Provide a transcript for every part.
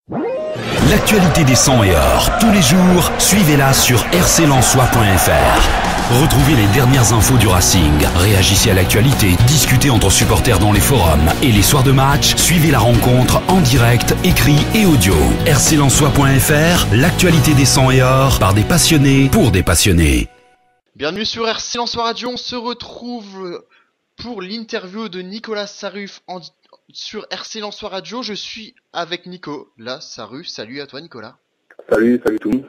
L'actualité des 100 et or, tous les jours, suivez-la sur rclensois.fr. Retrouvez les dernières infos du Racing, réagissez à l'actualité, discutez entre supporters dans les forums et les soirs de match, suivez la rencontre en direct, écrit et audio. rclensois.fr, l'actualité des 100 et or, par des passionnés, pour des passionnés. Bienvenue sur RC Lensois Radio, on se retrouve pour l'interview de Nicolas Sarruf sur RC Lensois Radio. Je suis avec Nicolas Sarruf. Salut à toi Nicolas. Salut tout le monde.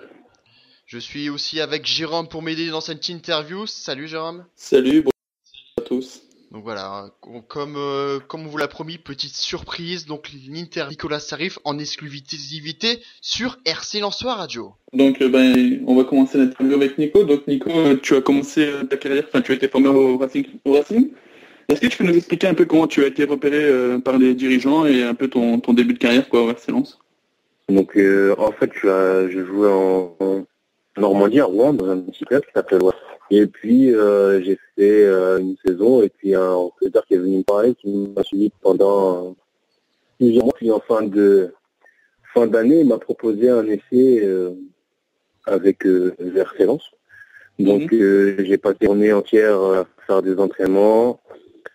Je suis aussi avec Jérôme pour m'aider dans cette interview. Salut Jérôme. Salut, bonjour à tous. Donc voilà, comme on vous l'a promis, petite surprise, donc l'interview Nicolas Sarruf en exclusivité sur RC Lensois Radio. Donc on va commencer l'interview avec Nico. Donc Nico, tu as commencé ta carrière, tu as été formé au Racing. Est-ce que tu peux nous expliquer un peu comment tu as été repéré par les dirigeants et un peu ton début de carrière au RC Lens? Donc en fait je jouais en Normandie, à Rouen, dans un petit club qui s'appelle Rouen. Et puis j'ai fait une saison et puis un recruteur qui est venu me parler, qui m'a suivi pendant plusieurs mois. Puis en fin d'année, il m'a proposé un essai avec RC Lens. Donc j'ai passé une journée entière à faire des entraînements,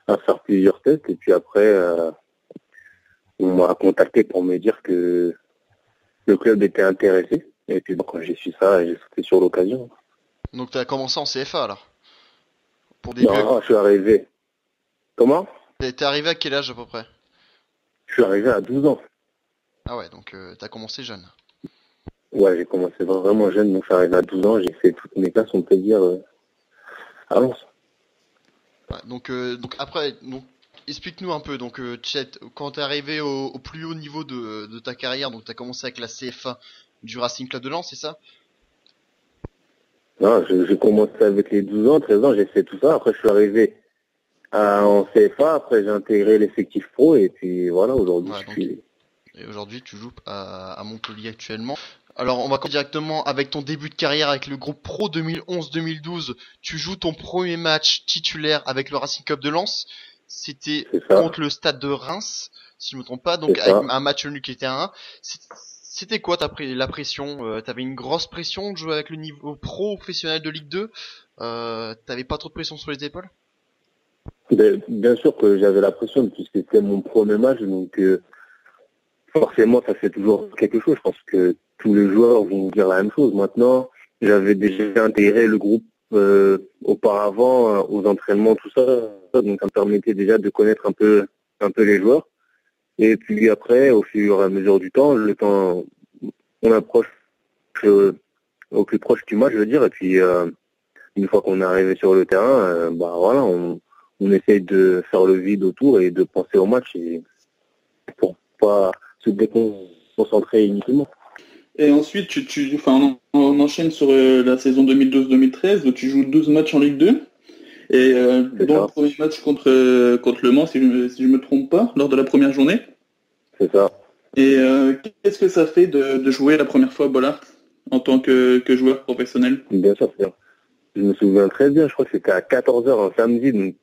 à faire plusieurs tests, et puis après on m'a contacté pour me dire que le club était intéressé. Et puis quand j'ai su ça, j'ai sauté sur l'occasion. Donc tu as commencé en CFA alors pour des Non, je suis arrivé. Comment? T'es arrivé à quel âge à peu près? Je suis arrivé à 12 ans. Ah ouais, donc t'as commencé jeune. Ouais, j'ai commencé vraiment jeune, donc je suis arrivé à 12 ans, j'ai fait toutes mes classes, on peut dire, à Lens. Ouais, donc après, explique-nous un peu. Donc quand t'es arrivé au plus haut niveau de ta carrière, donc t'as commencé avec la CFA du Racing Club de Lens, c'est ça? Non, j'ai commencé avec les 12 ans, 13 ans, j'ai fait tout ça. Après, je suis arrivé en CFA, après j'ai intégré l'effectif pro, et puis voilà, aujourd'hui, Et aujourd'hui, tu joues à Montpellier actuellement. Alors, on va commencer directement avec ton début de carrière avec le groupe pro 2011-2012. Tu joues ton premier match titulaire avec le Racing Club de Lens. C'était contre le Stade de Reims, si je me trompe pas, donc avec un match nul qui était 1-1. C'était quoi la pression? T'avais une grosse pression de jouer avec le niveau pro professionnel de Ligue 2? T'avais pas trop de pression sur les épaules? Bien sûr que j'avais la pression, puisque c'était mon premier match, donc forcément ça fait toujours quelque chose. Je pense que tous les joueurs vont dire la même chose. Maintenant, j'avais déjà intégré le groupe auparavant aux entraînements, tout ça, donc ça me permettait déjà de connaître un peu les joueurs. Et puis après, au fur et à mesure du temps, on approche au plus proche du match, je veux dire. Et puis une fois qu'on est arrivé sur le terrain, voilà, on essaye de faire le vide autour et de penser au match, et pour pas se déconcentrer inutilement. Et ensuite, on enchaîne sur la saison 2012-2013, où tu joues 12 matchs en Ligue 2. Et dont le premier match contre Le Mans, si je me trompe pas, lors de la première journée. C'est ça. Et qu'est-ce que ça fait de jouer la première fois à Bollard en tant que joueur professionnel? Bien sûr, c'est ça. Je me souviens très bien, je crois que c'était à 14h un samedi. Donc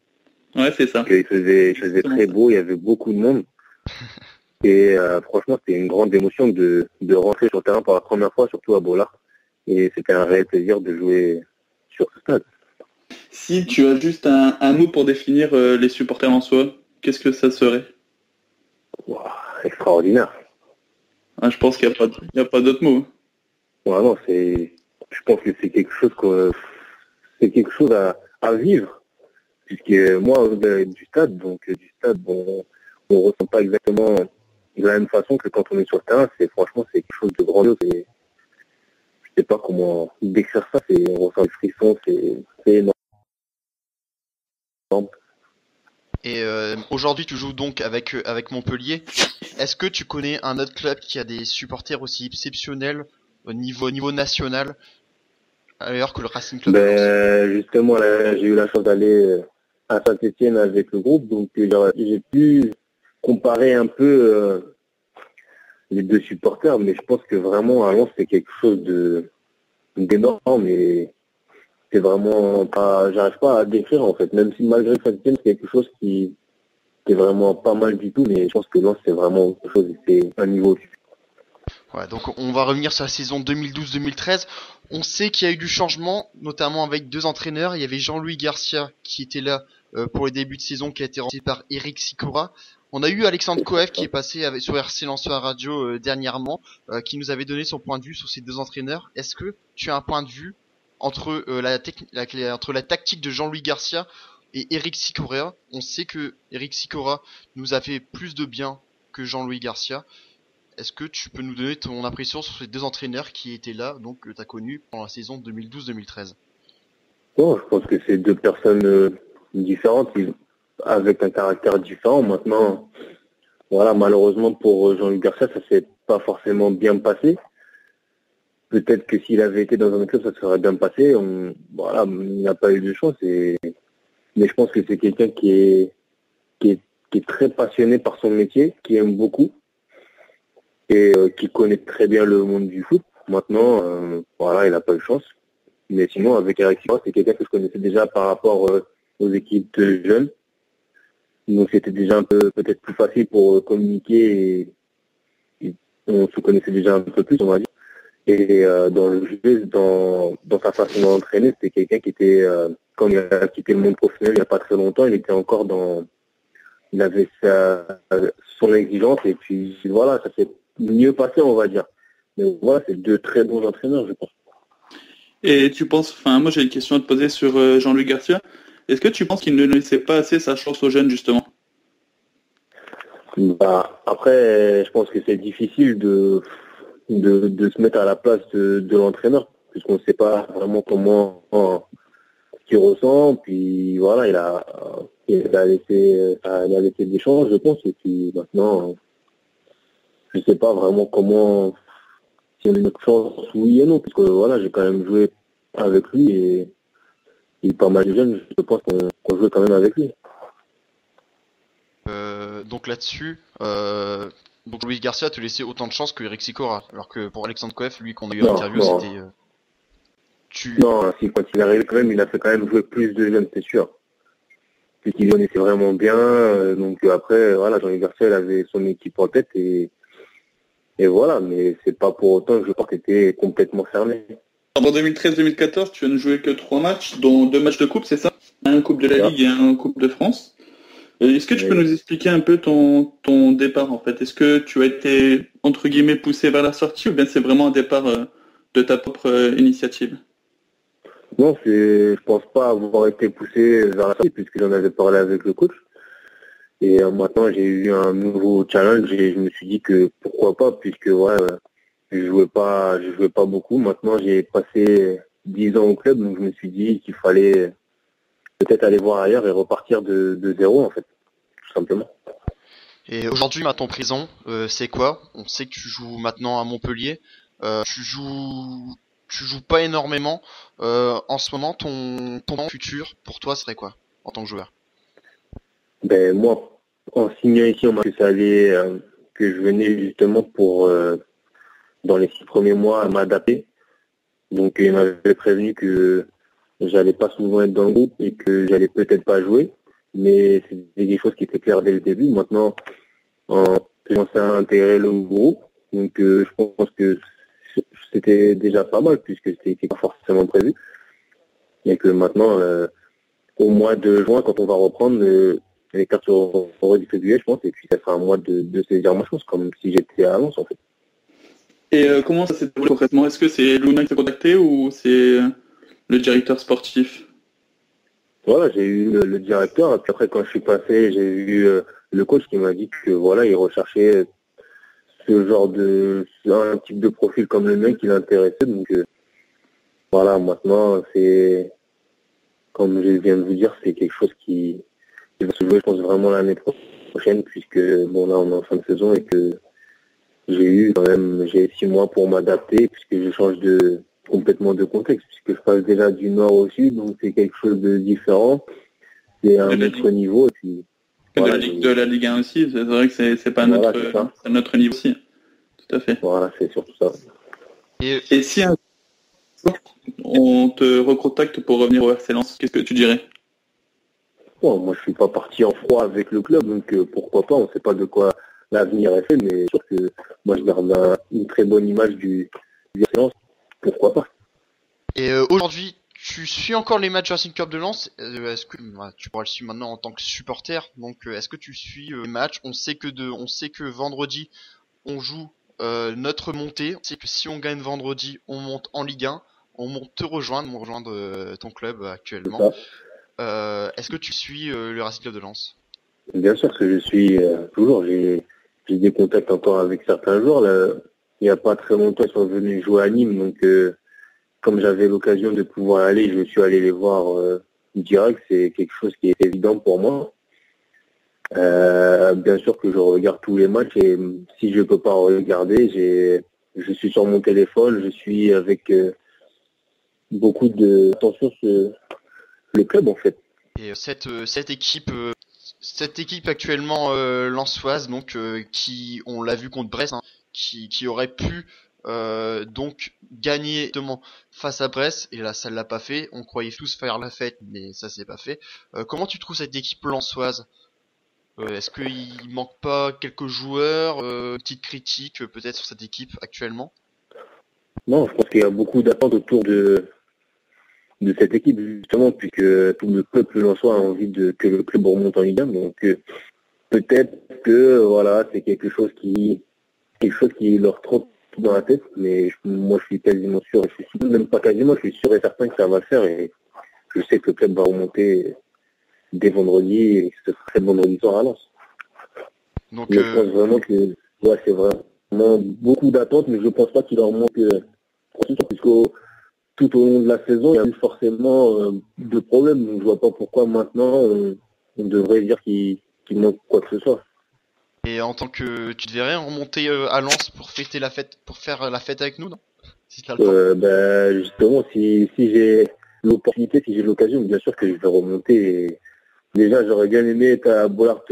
ouais, c'est ça. Il faisait très beau, il y avait beaucoup de monde. Et franchement, c'était une grande émotion de rentrer sur le terrain pour la première fois, surtout à Bollard. Et c'était un réel plaisir de jouer sur ce stade. Si tu as juste un mot pour définir les supporters en soi, qu'est-ce que ça serait? Wow, extraordinaire. Je pense qu'il n'y a pas d'autre mot. Vraiment, je pense que c'est quelque chose à vivre. Puisque moi, du stade, on ressent pas exactement de la même façon que quand on est sur le terrain. Franchement, c'est quelque chose de grandiose. Et je sais pas comment décrire ça. On ressent des frissons, c'est énorme. Et aujourd'hui, tu joues donc avec Montpellier. Est-ce que tu connais un autre club qui a des supporters aussi exceptionnels au niveau national, ailleurs que le Racing Club de Lens? Justement, là, j'ai eu la chance d'aller à Saint-Etienne avec le groupe, donc j'ai pu comparer un peu les deux supporters, mais je pense que vraiment à Lens c'est quelque chose d'énorme, et c'est vraiment pas, j'arrive pas à décrire en fait, même si malgré Saint-Etienne c'est quelque chose qui est vraiment pas mal du tout, mais je pense que Lens c'est vraiment quelque chose, c'est un niveau au-dessus. Ouais, donc on va revenir sur la saison 2012-2013. On sait qu'il y a eu du changement, notamment avec 2 entraîneurs. Il y avait Jean-Louis Garcia qui était là pour le début de saison, qui a été remplacé par Eric Sicora. On a eu Alexandre Koev qui est passé sur RC Lensois Radio dernièrement, qui nous avait donné son point de vue sur ces 2 entraîneurs. Est-ce que tu as un point de vue entre entre la tactique de Jean-Louis Garcia et Eric Sicora? On sait que Eric Sicora nous a fait plus de bien que Jean-Louis Garcia. Est-ce que tu peux nous donner ton impression sur ces 2 entraîneurs qui étaient là, donc que tu as connus pendant la saison 2012-2013? Bon, je pense que c'est 2 personnes différentes, avec un caractère différent. Maintenant, voilà, malheureusement pour Jean-Luc Garcia, ça s'est pas forcément bien passé. Peut-être que s'il avait été dans un autre club, ça serait bien passé. Voilà, il n'a pas eu de chance. Mais je pense que c'est quelqu'un qui est très passionné par son métier, qui aime beaucoup et qui connaît très bien le monde du foot. Maintenant, voilà, il n'a pas eu de chance. Mais sinon, avec Eric Sicora, c'est quelqu'un que je connaissais déjà par rapport aux équipes de jeunes. Donc c'était déjà un peu peut-être plus facile pour communiquer et on se connaissait déjà un peu plus, on va dire. Et dans le jeu, dans sa façon d'entraîner, c'était quelqu'un qui était, quand il a quitté le monde professionnel il n'y a pas très longtemps, il était encore il avait son exigence et puis voilà, ça s'est mieux passé, on va dire. Mais voilà, c'est 2 très bons entraîneurs, je pense. Et tu penses, moi j'ai une question à te poser sur Jean-Louis Garcia. Est-ce que tu penses qu'il ne laissait pas assez sa chance aux jeunes, justement? Après, je pense que c'est difficile de se mettre à la place de l'entraîneur, puisqu'on ne sait pas vraiment comment ce qu'il ressent. Puis voilà, il a laissé des chances, je pense. Et puis maintenant, je ne sais pas vraiment comment, si on a une chance, oui et non, parce que voilà, j'ai quand même joué avec lui et pas mal de jeunes, je pense qu'on jouait quand même avec lui. Donc là-dessus, donc Luis Garcia te laissait autant de chance que Eric Sicora, alors que pour Alexandre Koev, lui qu'on a eu en interview, c'était Non, si quand il est arrivé quand même, il a fait quand même jouer plus de jeunes, c'est sûr. Puisqu'il connaissait vraiment bien, donc après, voilà, Jean-Luc Garcia, il avait son équipe en tête et voilà, mais c'est pas pour autant que je pense qu'il était complètement fermé. En 2013-2014, tu as ne joué que 3 matchs, dont 2 matchs de coupe, c'est ça? Un coupe de la Ligue et un coupe de France. Est-ce que tu peux nous expliquer un peu ton départ, en fait? Est-ce que tu as été, entre guillemets, poussé vers la sortie ou bien c'est vraiment un départ de ta propre initiative? Non, je pense pas avoir été poussé vers la sortie puisque j'en avais parlé avec le coach. Et maintenant, j'ai eu un nouveau challenge et je me suis dit que pourquoi pas, puisque ouais, je jouais pas beaucoup. Maintenant, j'ai passé 10 ans au club, donc je me suis dit qu'il fallait peut-être aller voir ailleurs et repartir de zéro, en fait, tout simplement. Et aujourd'hui, à ton prison, c'est quoi? On sait que tu joues maintenant à Montpellier. Tu joues pas énormément. En ce moment, ton futur pour toi serait quoi en tant que joueur? Ben moi, en signant ici, on m'a dit que ça allait, que je venais justement pour dans les 6 premiers mois m'adapter. Donc il m'avait prévenu que j'allais pas souvent être dans le groupe et que j'allais peut-être pas jouer, mais c'était des choses qui étaient claires dès le début. Maintenant, j'ai commencé à intégrer le groupe, donc je pense que c'était déjà pas mal puisque c'était pas forcément prévu. Et que maintenant, au mois de juin, quand on va reprendre, les cartes seront redistribuées, je pense, et puis ça sera un mois de saisir ma chance, comme si j'étais à Lens, en fait. Et comment ça s'est déroulé concrètement? Est-ce que c'est Luna qui t'a contacté ou c'est le directeur sportif? Voilà, j'ai eu le directeur, et puis après, quand je suis passé, j'ai eu le coach qui m'a dit que voilà, il recherchait ce genre un type de profil comme le mien qui l'intéressait. Donc voilà, maintenant, c'est, comme je viens de vous dire, c'est quelque chose qui va se jouer, je pense, vraiment l'année prochaine, puisque bon, là, on est en fin de saison et que j'ai 6 mois pour m'adapter, puisque je change complètement de contexte, puisque je passe déjà du nord au sud, donc c'est quelque chose de différent, c'est un autre niveau, et puis voilà, de la Ligue 1 aussi, c'est vrai que c'est pas notre niveau aussi, tout à fait. Voilà, c'est surtout ça. Et si on te recontacte pour revenir au RC Lens, qu'est-ce que tu dirais? Bon, moi je suis pas parti en froid avec le club, donc pourquoi pas, on sait pas de quoi l'avenir est fait, mais c'est sûr que moi je garde une très bonne image du Lens, pourquoi pas. Et aujourd'hui, tu suis encore les matchs du Racing Club de Lens. Est-ce que tu pourras le suivre maintenant en tant que supporter? Donc, est-ce que tu suis les matchs? On sait que vendredi, on joue notre montée. On sait que si on gagne vendredi, on monte en Ligue 1. On monte te rejoindre ton club actuellement. Est-ce que tu suis le Racing Club de Lens? Bien sûr que je suis toujours. J'ai des contacts encore avec certains joueurs. Là, il n'y a pas très longtemps, ils sont venus jouer à Nîmes, donc comme j'avais l'occasion de pouvoir aller, je suis allé les voir direct. C'est quelque chose qui est évident pour moi. Bien sûr que je regarde tous les matchs et si je peux pas regarder, je suis sur mon téléphone, je suis avec beaucoup d'attention le club en fait. Et cette équipe actuellement lensoise, donc qui, on l'a vu contre Brest, hein, qui aurait pu donc gagner justement face à Brest, et là ça l'a pas fait. On croyait tous faire la fête, mais ça s'est pas fait. Comment tu trouves cette équipe lensoise? Est-ce qu'il manque pas quelques joueurs? Petite critique peut-être sur cette équipe actuellement? Non, je pense qu'il y a beaucoup d'attentes autour de cette équipe justement, puisque tout le peuple lensois a envie que le club remonte en Ligue 1. Donc peut-être que voilà, c'est quelque chose qui leur trotte dans la tête, mais moi je suis quasiment sûr, je suis même pas quasiment, je suis sûr et certain que ça va le faire, et je sais que le club va remonter dès vendredi, et que ce serait vendredi soir à Lens. Donc je pense vraiment que c'est vraiment beaucoup d'attentes, mais je pense pas qu'il leur manque puisque tout au long de la saison, il y a eu forcément de problèmes, donc je vois pas pourquoi maintenant on devrait dire qu'il manque quoi que ce soit. Et en tant que tu devrais remonter à Lens pour fêter la fête, pour faire la fête avec nous, non? Si tu as le temps. Justement, si j'ai l'opportunité, si j'ai l'occasion, bien sûr que je vais remonter. Et déjà, j'aurais bien aimé être à Bollard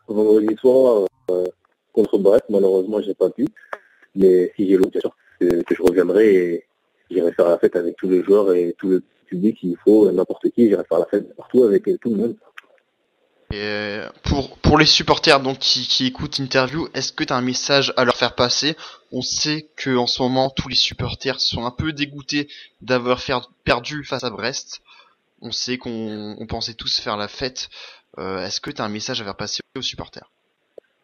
vendredi soir contre Brest. Malheureusement, j'ai pas pu. Mais si j'ai l'occasion, que je reviendrai et j'irai faire la fête avec tous les joueurs et tout le public, s'il faut, n'importe qui, j'irai faire la fête partout avec tout le monde. Et pour les supporters donc qui écoutent l'interview, est-ce que tu as un message à leur faire passer? On sait que en ce moment tous les supporters sont un peu dégoûtés d'avoir perdu face à Brest. On sait qu'on pensait tous faire la fête. Est-ce que tu as un message à faire passer aux supporters?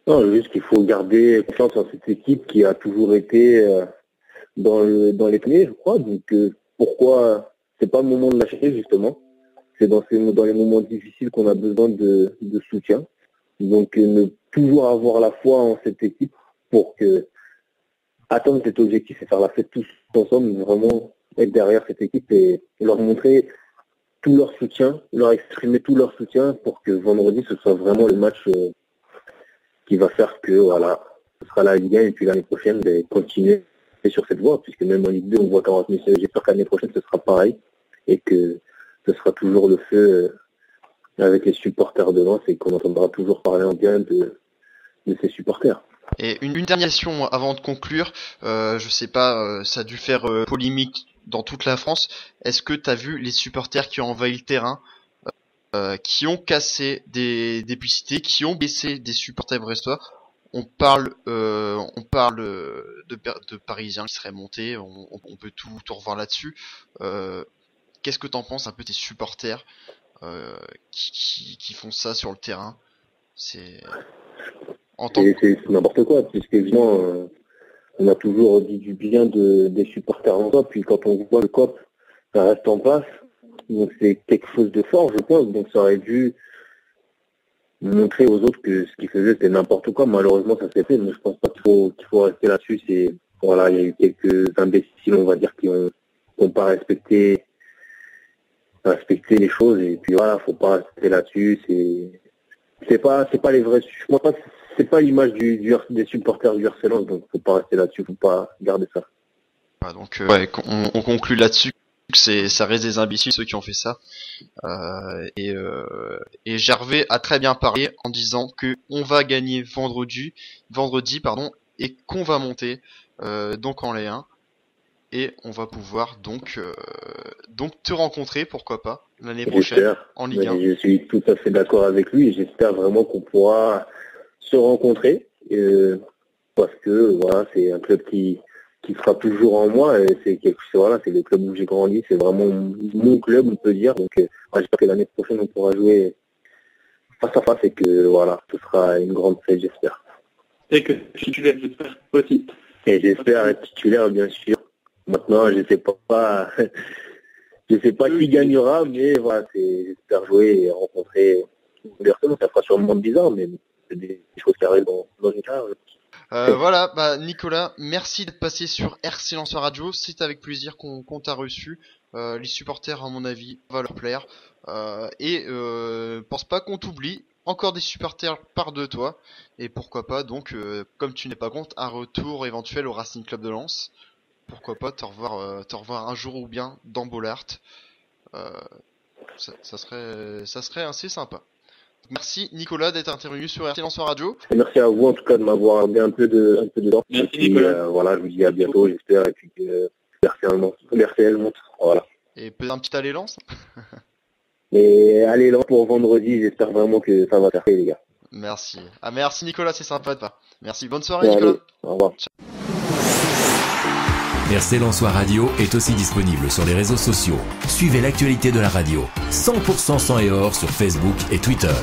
Non, juste qu'il faut garder confiance en cette équipe qui a toujours été dans les premiers, je crois. Donc pourquoi c'est pas le moment de lâcher justement. C'est dans les moments difficiles qu'on a besoin de soutien. Donc ne toujours avoir la foi en cette équipe pour que atteindre cet objectif et faire la fête tous ensemble, vraiment être derrière cette équipe et leur montrer tout leur soutien, leur exprimer tout leur soutien pour que vendredi ce soit vraiment le match qui va faire que voilà, ce sera la Ligue 1 et puis l'année prochaine continuer sur cette voie, puisque même en Ligue 2 on voit 40 000, j'espère qu'année prochaine ce sera pareil et que ce sera toujours le feu avec les supporters de Lens et qu'on entendra toujours parler en bien de ces supporters. Et une dernière question avant de conclure, je sais pas, ça a dû faire polémique dans toute la France. Est-ce que tu as vu les supporters qui ont envahi le terrain, qui ont cassé des publicités, qui ont baissé des supporters brestois? On parle de Parisiens qui seraient montés, on peut tout revoir là-dessus. Qu'est-ce que t'en penses un peu des supporters qui font ça sur le terrain? C'est n'importe quoi, puisque évidemment on a toujours dit du bien des supporters en COP, puis quand on voit le COP, ça reste en place. Donc c'est quelque chose de fort, je pense. Donc ça aurait dû montrer aux autres que ce qu'ils faisaient c'était n'importe quoi. Malheureusement ça s'est fait, mais je pense pas qu'il faut rester là-dessus. Il y a eu quelques imbéciles, on va dire, qui ont pas respecté les choses, et puis voilà, faut pas rester là-dessus. C'est pas les vrais. Je pense pas que c'est pas l'image des supporters du RC Lens, donc faut pas rester là-dessus, faut pas garder ça. Donc on conclut là-dessus que ça reste des imbéciles ceux qui ont fait ça. Et Gervais a très bien parlé en disant que on va gagner vendredi et qu'on va monter donc en Ligue 1. Et on va pouvoir donc te rencontrer, pourquoi pas, l'année prochaine en Ligue 1. Je suis tout à fait d'accord avec lui et j'espère vraiment qu'on pourra se rencontrer. parce que voilà, c'est un club qui sera toujours en moi, et c'est le club où j'ai grandi, c'est vraiment mon club, on peut dire. Donc j'espère que l'année prochaine on pourra jouer face à face et que voilà, ce sera une grande fête, j'espère. Et que titulaire, j'espère aussi. Et j'espère être titulaire, bien sûr. Maintenant, je sais pas qui gagnera, mais voilà, j'espère jouer et rencontrer une personne. Ça fera sûrement bizarre, mais c'est des choses qui arrivent dans une carrière. Voilà, Nicolas, merci d'être passé sur RC Lensois Radio. C'est avec plaisir qu'on t'a reçu. Les supporters, à mon avis, va leur plaire. Pense pas qu'on t'oublie. Encore des supporters partent de toi. Et pourquoi pas, donc, comme tu n'es pas contre, un retour éventuel au Racing Club de Lens. Pourquoi pas te revoir un jour ou bien dans Bollaert. Ça serait assez sympa. Merci Nicolas d'être intervenu sur RC Lensois Radio. Et merci à vous en tout cas de m'avoir accordé un peu de temps. Merci et puis, Nicolas. Voilà, je vous dis à bientôt, j'espère, et puis que RCL monte. Voilà. Et peut-être un petit aller Lens. Et allez là pour vendredi, j'espère vraiment que ça va faire les gars. Merci. Merci Nicolas, c'est sympa de pas. Merci, bonne soirée Allez, Nicolas. au revoir. RC Lensois Radio est aussi disponible sur les réseaux sociaux. Suivez l'actualité de la radio 100% sang et or sur Facebook et Twitter.